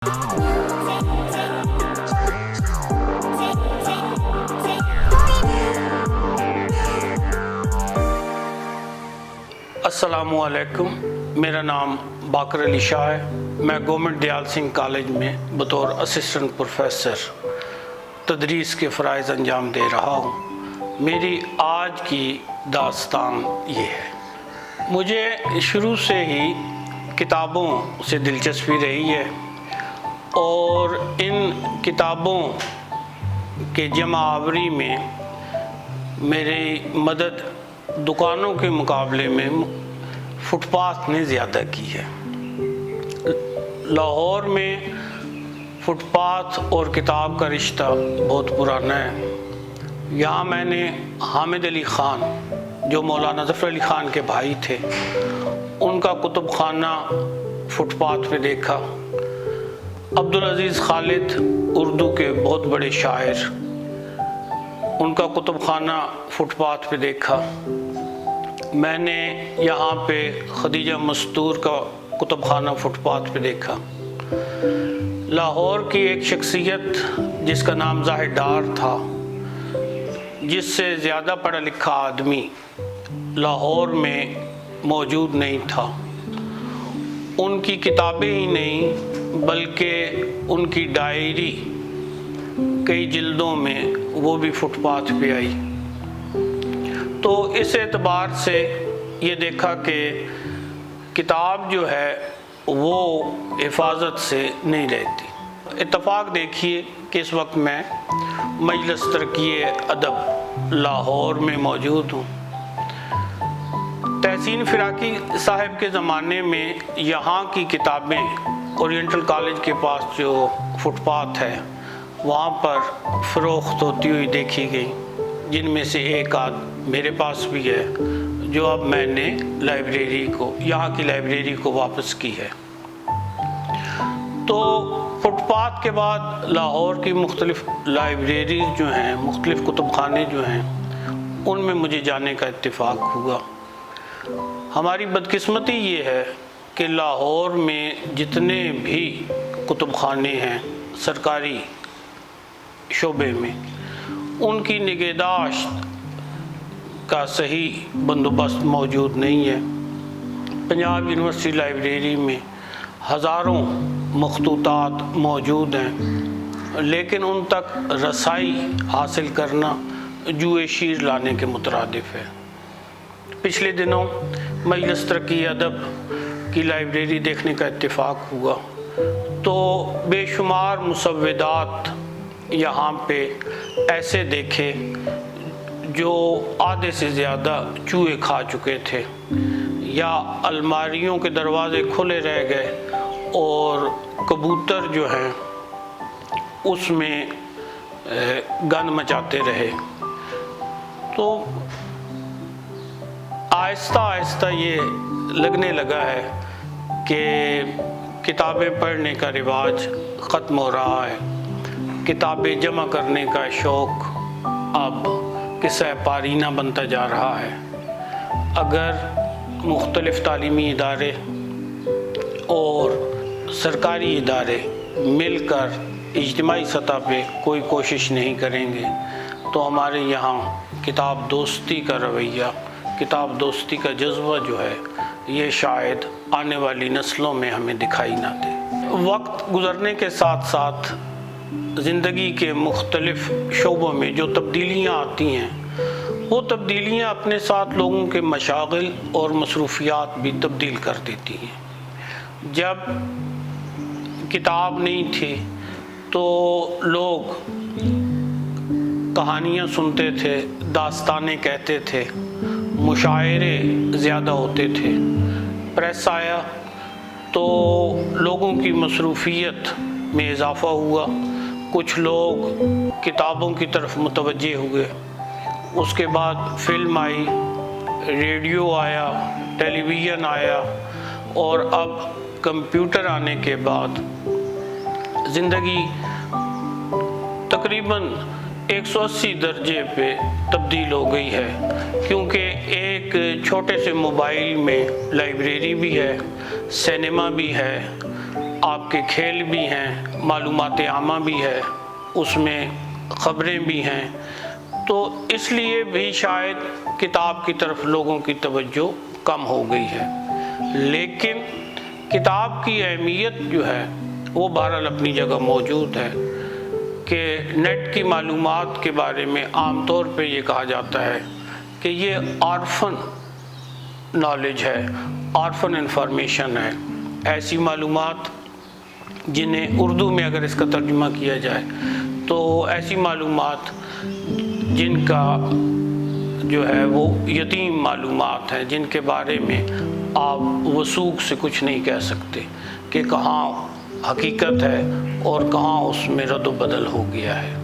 अस्सलामुअलैकुम, मेरा नाम बाकर अली शाह है। मैं गवर्नमेंट दयाल सिंह कॉलेज में बतौर असिस्टेंट प्रोफेसर तदरीस के फ़राइज़ अंजाम दे रहा हूँ। मेरी आज की दास्तान ये है। मुझे शुरू से ही किताबों से दिलचस्पी रही है और इन किताबों के जमा आवरी में मेरी मदद दुकानों के मुकाबले में फुटपाथ ने ज़्यादा की है। लाहौर में फुटपाथ और किताब का रिश्ता बहुत पुराना है। यहाँ मैंने हामिद अली ख़ान, जो मौलाना ज़फ़र अली ख़ान के भाई थे, उनका कुतुब खाना फुटपाथ पे देखा। अब्दुल अज़ीज़ खालिद, उर्दू के बहुत बड़े शायर, उनका कुतुब खाना फुटपाथ पे देखा। मैंने यहाँ पे खदीजा मस्तूर का कुतुब खाना फुटपाथ पे देखा। लाहौर की एक शख्सियत जिसका नाम ज़ाहिद डार था, जिससे ज़्यादा पढ़ा लिखा आदमी लाहौर में मौजूद नहीं था। उनकी किताबें ही नहीं बल्कि उनकी डायरी कई जिल्दों में वो भी फुटपाथ पे आई। तो इस एतबार से ये देखा कि किताब जो है वो हिफाजत से नहीं रहती। इत्तफाक देखिए कि इस वक्त मैं मजलिस तरक्की अदब लाहौर में मौजूद हूँ। तहसीन फ़िराकी साहब के ज़माने में यहाँ की किताबें ओरिएंटल कॉलेज के पास जो फुटपाथ है वहाँ पर फ़रोख्त होती हुई देखी गई, जिनमें से एक आध मेरे पास भी है, जो अब मैंने लाइब्रेरी को, यहाँ की लाइब्रेरी को वापस की है। तो फुटपाथ के बाद लाहौर की मुख्तलिफ लाइब्रेरीज जो हैं, मुख्तलिफ कुतुब खाने जो हैं, उनमें मुझे जाने का इत्तेफाक हुआ। हमारी बदकिस्मती ये है कि लाहौर में जितने भी कुतुब खाने हैं सरकारी शोबे में, उनकी निगहदाश्त का सही बंदोबस्त मौजूद नहीं है। पंजाब यूनिवर्सिटी लाइब्रेरी में हज़ारों मखतूतात मौजूद हैं, लेकिन उन तक रसाई हासिल करना जुए शीर लाने के मुतरादिफ है। पिछले दिनों मजलिस तरक्की अदब की लाइब्रेरी देखने का इत्तेफाक हुआ तो बेशुमार मुसव्वदात यहाँ पे ऐसे देखे जो आधे से ज़्यादा चूहे खा चुके थे, या अलमारियों के दरवाज़े खुले रह गए और कबूतर जो हैं उसमें गंद मचाते रहे। तो आहिस्ता आहिस्ता ये लगने लगा है कि किताबें पढ़ने का रिवाज ख़त्म हो रहा है। किताबें जमा करने का शौक़ अब किस्सा पारीना बनता जा रहा है। अगर मुख्तलिफ़ तालीमी इदारे और सरकारी इदारे मिलकर इज्तिमाई सतह पे कोई कोशिश नहीं करेंगे तो हमारे यहाँ किताब दोस्ती का रवैया, किताब दोस्ती का जज्बा जो है, ये शायद आने वाली नस्लों में हमें दिखाई ना दे। वक्त गुज़रने के साथ साथ ज़िंदगी के मुख्तलिफ़ शोबों में जो तब्दीलियाँ आती हैं, वो तब्दीलियाँ अपने साथ लोगों के मशागिल और मसरूफियात भी तब्दील कर देती हैं। जब किताब नहीं थी तो लोग कहानियाँ सुनते थे, दास्तानें कहते थे, मुशायरे ज़्यादा होते थे। प्रेस आया तो लोगों की मसरूफियत में इजाफ़ा हुआ, कुछ लोग किताबों की तरफ मुतवज्जे हुए। उसके बाद फिल्म आई, रेडियो आया, टेलीविज़न आया और अब कंप्यूटर आने के बाद ज़िंदगी तकरीबन 180 दर्जे पे तब्दील हो गई है, क्योंकि एक छोटे से मोबाइल में लाइब्रेरी भी है, सिनेमा भी है آپ کے کھیل بھی ہیں، معلومات عامہ بھی ہے، اس میں خبریں بھی ہیں، تو اس لیے بھی شاید کتاب کی طرف لوگوں کی توجہ کم ہو گئی ہے۔ لیکن کتاب کی اہمیت جو ہے وہ بہرحال اپنی جگہ موجود ہے کہ نیٹ کی معلومات کے بارے میں عام طور پہ یہ کہا جاتا ہے کہ یہ آرفن نالج ہے، آرفن انفارمیشن ہے، ایسی معلومات جنہیں اردو میں اگر اس کا ترجمہ کیا جائے تو ایسی معلومات جن کا جو ہے وہ یتیم معلومات ہیں، جن کے بارے میں آپ وثوق سے کچھ نہیں کہہ سکتے کہ کہاں حقیقت ہے اور کہاں اس میں رد و بدل ہو گیا ہے۔